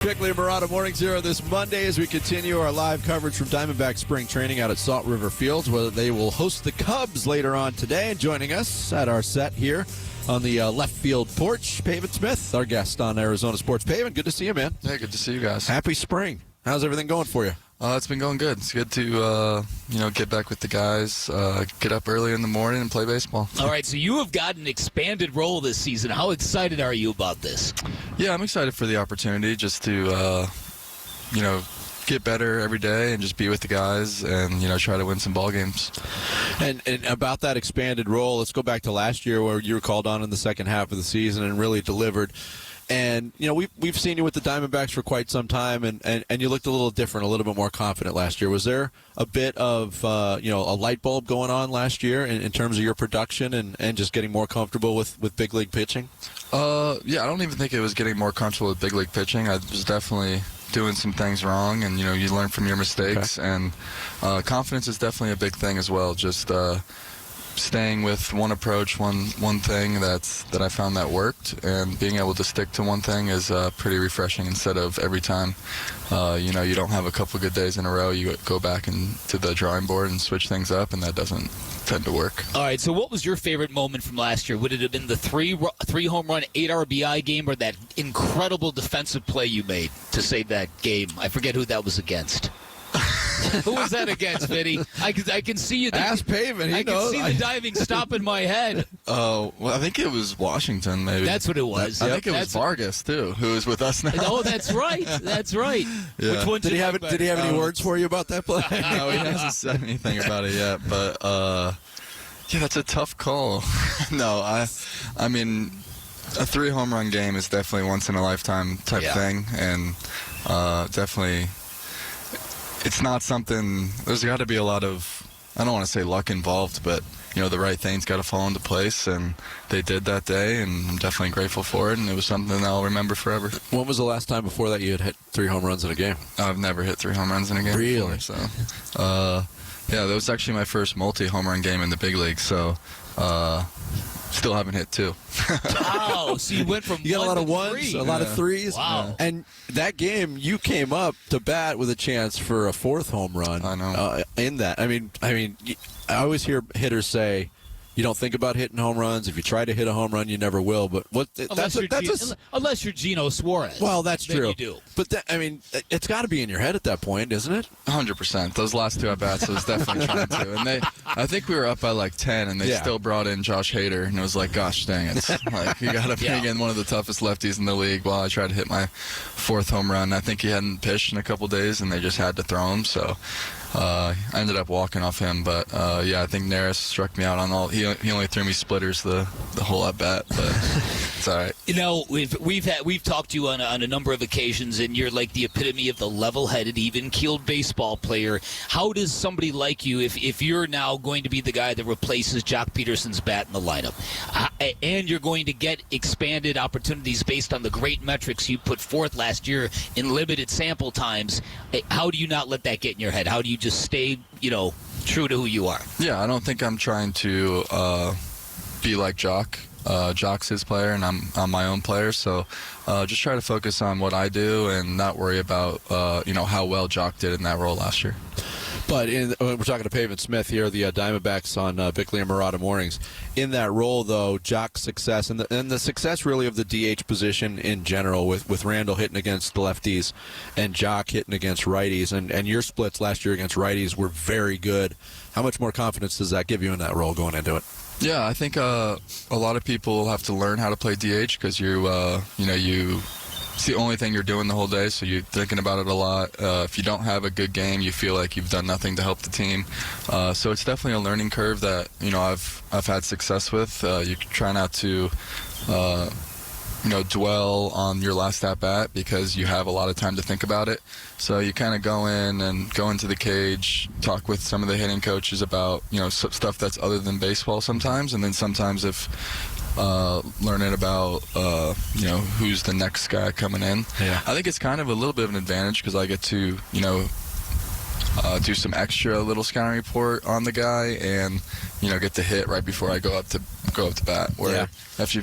Bickley Marotta Morning Zero this Monday as we continue our live coverage from Diamondback Spring Training out at Salt River Fields, where they will host the Cubs later on today. And joining us at our set here on the left field porch, Pavin Smith, our guest on Arizona Sports. Pavin, good to see you, man. Yeah, good to see you guys. Happy spring. How's everything going for you? It's been going good. It's good to get back with the guys, get up early in the morning and play baseball. All right, so you have got an expanded role this season. How excited are you about this? Yeah, I'm excited for the opportunity just to, get better every day and just be with the guys and, try to win some ball games. And about that expanded role, let's go back to last year where you were called on in the second half of the season and really delivered. And, we've seen you with the Diamondbacks for quite some time, and you looked a little different, a little bit more confident last year. Was there a bit of, a light bulb going on last year in terms of your production and just getting more comfortable with big league pitching? I don't even think it was getting more comfortable with big league pitching. I was definitely doing some things wrong, and, you learn from your mistakes. Okay. And confidence is definitely a big thing as well. Just staying with one approach, one thing that I found that worked, and being able to stick to one thing is pretty refreshing instead of every time, you don't have a couple good days in a row, you go back into the drawing board and switch things up, and that doesn't tend to work. All right, so what was your favorite moment from last year? Would it have been the three home run, 8 RBI game, or that incredible defensive play you made to save that game? I forget who that was against. Who was that against, Vinny? I can see you. Ask Pavin. I can see the diving stop in my head. Oh, well, I think it was Washington, maybe. That's what it was. I think it was Vargas too, who is with us now. Oh, that's right. That's right. Yeah. Which one did he have any words for you about that play? No, he hasn't said anything about it yet. But that's a tough call. No, I mean, a 3 home run game is definitely once in a lifetime type thing, and definitely. It's not something, there's got to be a lot of, I don't want to say luck involved, but, the right things got to fall into place, and they did that day, and I'm definitely grateful for it, and it was something that I'll remember forever. When was the last time before that you had hit 3 home runs in a game? I've never hit 3 home runs in a game Really? before, so, that was actually my first multi-home run game in the big league, so, still haven't hit 2. Wow, so you went from you got a lot of ones, 3. a lot of 3s. Wow. And that game, you came up to bat with a chance for a 4th home run. I know. In that. I mean, I always hear hitters say, you don't think about hitting home runs. If you try to hit a home run, you never will. But unless you're Gino Suarez. Well, that's then true. You do. But it's got to be in your head at that point, isn't it? 100%. Those last 2 at bats, I was definitely trying to. And I think we were up by like 10, and they still brought in Josh Hader, and it was like, gosh dang it! Like, you got to bring in one of the toughest lefties in the league. While I tried to hit my 4th home run, I think he hadn't pitched in a couple days, and they just had to throw him. So. I ended up walking off him, but I think Neris struck me out on all. He only threw me splitters the whole at bat, but it's all right. We've talked to you on a number of occasions, and you're like the epitome of the level-headed, even-keeled baseball player. How does somebody like you, if you're now going to be the guy that replaces Jock Peterson's bat in the lineup, and you're going to get expanded opportunities based on the great metrics you put forth last year in limited sample times, how do you not let that get in your head? How do you just stay, true to who you are? Yeah, I don't think I'm trying to be like Jock. Jock's his player, and I'm my own player. So just try to focus on what I do and not worry about, how well Jock did in that role last year. But we're talking to Pavin Smith here, the Diamondbacks on Bickley and Marotta Mornings. In that role, though, Jock's success and the success really of the DH position in general, with Randall hitting against lefties and Jock hitting against righties, and your splits last year against righties were very good. How much more confidence does that give you in that role going into it? Yeah, I think a lot of people have to learn how to play DH because it's the only thing you're doing the whole day, so you're thinking about it a lot. If you don't have a good game, you feel like you've done nothing to help the team. So it's definitely a learning curve that I've had success with. You try not to dwell on your last at bat because you have a lot of time to think about it. So you kind of go into the cage, talk with some of the hitting coaches about stuff that's other than baseball sometimes, and then sometimes if learning about who's the next guy coming in. Yeah. I think it's kind of a little bit of an advantage because I get to do some extra little scouting report on the guy and get to hit right before I go up to go up to bat. Where if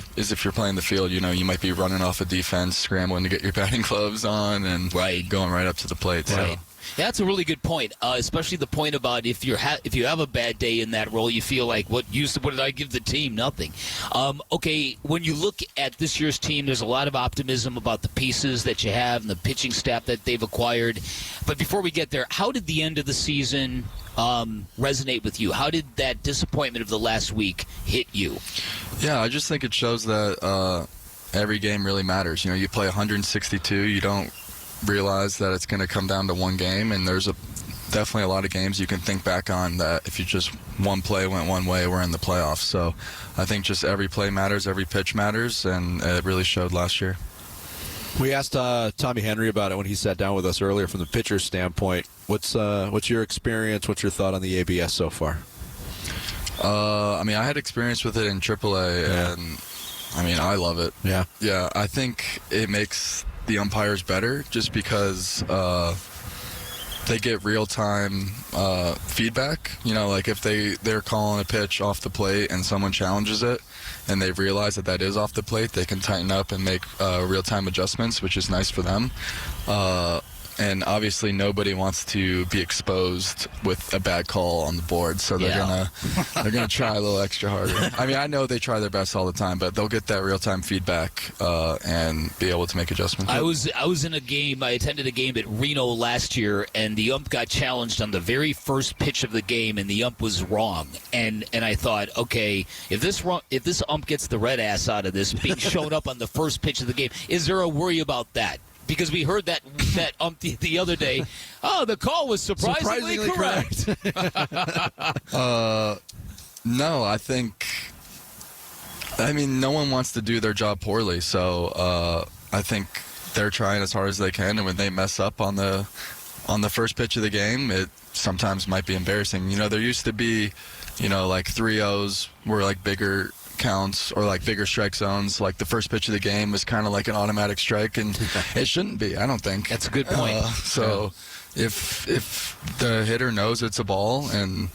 you're playing the field, you might be running off a defense, scrambling to get your batting gloves on, and going right up to the plate. Right. So. That's a really good point, especially the point about if you have a bad day in that role, you feel like, what did I give the team? Nothing. Okay, when you look at this year's team, there's a lot of optimism about the pieces that you have and the pitching staff that they've acquired. But before we get there, how did the end of the season resonate with you? How did that disappointment of the last week hit you? Yeah, I just think it shows that every game really matters. You play 162, you don't realize that it's going to come down to one game, and there's definitely a lot of games you can think back on that if you just one play went one way, we're in the playoffs. So I think just every play matters, every pitch matters, and it really showed last year. We asked Tommy Henry about it when he sat down with us earlier from the pitcher's standpoint. What's your experience? What's your thought on the ABS so far? I had experience with it in AAA, and I love it. Yeah, I think it makes the umpires better just because they get real-time feedback. Like if they're calling a pitch off the plate and someone challenges it and they realize that is off the plate, they can tighten up and make real-time adjustments, which is nice for them. And obviously nobody wants to be exposed with a bad call on the board, so they're gonna try a little extra harder. I know they try their best all the time, but they'll get that real-time feedback and be able to make adjustments. I was in a game. I attended a game at Reno last year, and the ump got challenged on the very first pitch of the game, and the ump was wrong. And I thought, okay, if this ump gets the red ass out of this, being shown up on the first pitch of the game, is there a worry about that? Because we heard that ump the other day. Oh, the call was surprisingly correct. No, I think. No one wants to do their job poorly, so I think they're trying as hard as they can. And when they mess up on the first pitch of the game, it sometimes might be embarrassing. There used to be, like 3-0s were like bigger counts or like bigger strike zones. Like the first pitch of the game is kind of like an automatic strike, and it shouldn't be. I don't think that's a good point. If the hitter knows it's a ball and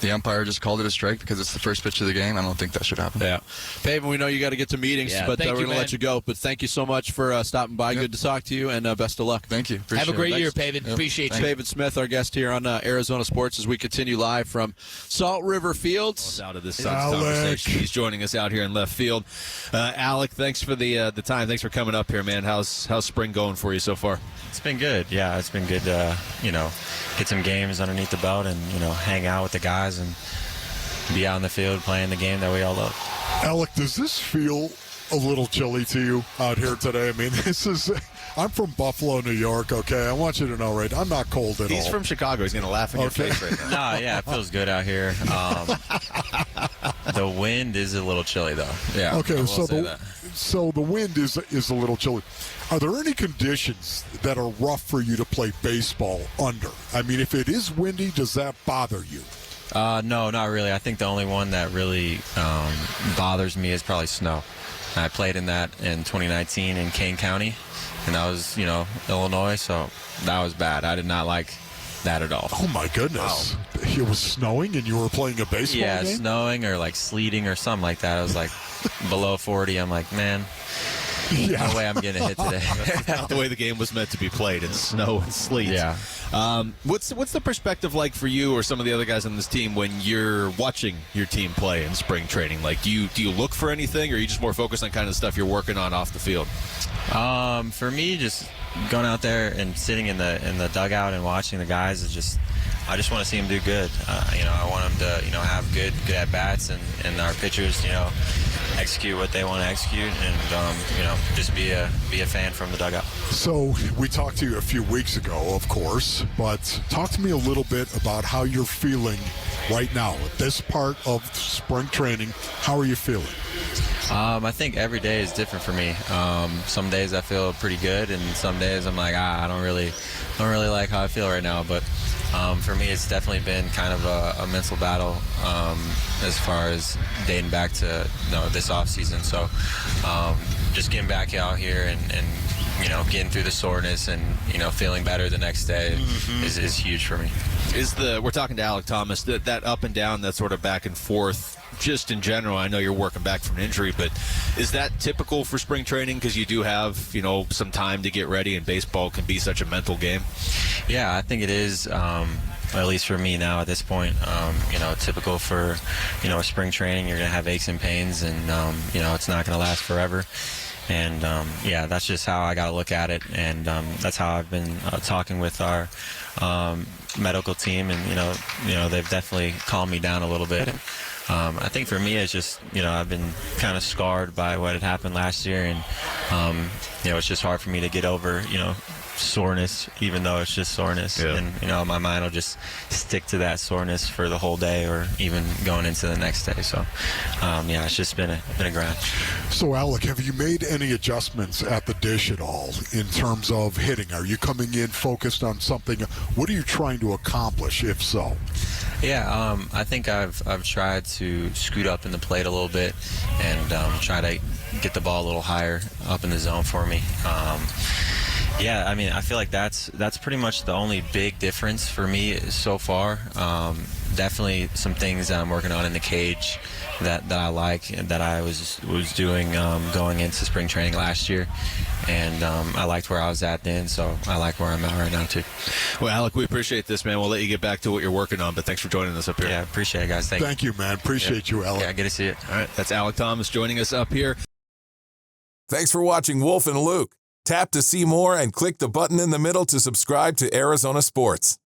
the umpire just called it a strike because it's the first pitch of the game, I don't think that should happen. Yeah, Pavin, we know you got to get to meetings, but we're going to let you go. But thank you so much for stopping by. Good to talk to you, and best of luck. Thank you. Have a great year, Pavin. Appreciate you. Pavin Smith, our guest here on Arizona Sports, as we continue live from Salt River Fields. Out of this conversation, he's joining us out here in left field. Alek, thanks for the time. Thanks for coming up here, man. How's spring going for you so far? It's been good. Yeah, it's been good to get some games underneath the belt and hang out with the guys and be out in the field playing the game that we all love. Alek, does this feel a little chilly to you out here today? I'm from Buffalo, New York, okay? I want you to know, I'm not cold at all. He's from Chicago. He's going to laugh in your face right now. No, yeah, it feels good out here. The wind is a little chilly, though. Yeah. Okay, so the wind is a little chilly. Are there any conditions that are rough for you to play baseball under? If it is windy, does that bother you? No, not really. I think the only one that really bothers me is probably snow. I played in that in 2019 in Kane County, and that was, Illinois, so that was bad. I did not like that at all. Oh, my goodness. Wow. It was snowing and you were playing a baseball game? Yeah, snowing or like sleeting or something like that. I was like below 40. I'm like, man, no way I'm getting a hit today. That's not the way the game was meant to be played, in snow and sleet. Yeah. What's the perspective like for you or some of the other guys on this team when you're watching your team play in spring training? Like, do you look for anything, or are you just more focused on kind of stuff you're working on off the field? For me, just going out there and sitting in the dugout and watching the guys is just, I just want to see them do good. I want them to have good at bats, and our pitchers execute what they want to execute, and just be a fan from the dugout. So we talked to you a few weeks ago, of course, but talk to me a little bit about how you're feeling right now at this part of spring training. How are you feeling? I think every day is different for me. Some days I feel pretty good, and some days I'm like, I don't really like how I feel right now. But for me, it's definitely been kind of a mental battle as far as dating back to this off season. So just getting back out here and getting through the soreness and feeling better the next day is huge for me. We're talking to Alek Thomas, that up and down, that sort of back and forth just in general, I know you're working back from an injury, but is that typical for spring training? Because you do have, some time to get ready, and baseball can be such a mental game. Yeah, I think it is. At least for me now at this point, typical for, spring training. You're going to have aches and pains, and, it's not going to last forever. And, that's just how I got to look at it. And that's how I've been talking with our medical team. And, they've definitely calmed me down a little bit. I think for me, it's just, I've been kind of scarred by what had happened last year. And, it's just hard for me to get over, soreness, even though it's just soreness. Yeah. And my mind will just stick to that soreness for the whole day, or even going into the next day. So it's just been a grind. So Alek, have you made any adjustments at the dish at all in terms of hitting? Are you coming in focused on something? What are you trying to accomplish, if so? Yeah, I think I've tried to scoot up in the plate a little bit and try to get the ball a little higher up in the zone for me. I feel like that's pretty much the only big difference for me so far. Definitely some things I'm working on in the cage that I like, and that I was doing going into spring training last year. And I liked where I was at then, so I like where I'm at right now too. Well, Alek, we appreciate this, man. We'll let you get back to what you're working on, but thanks for joining us up here. Yeah, appreciate it, guys. Thank you, man. Appreciate you, Alek. Yeah, good to see it. All right, that's Alek Thomas joining us up here. Thanks for watching Wolf and Luke. Tap to see more and click the button in the middle to subscribe to Arizona Sports.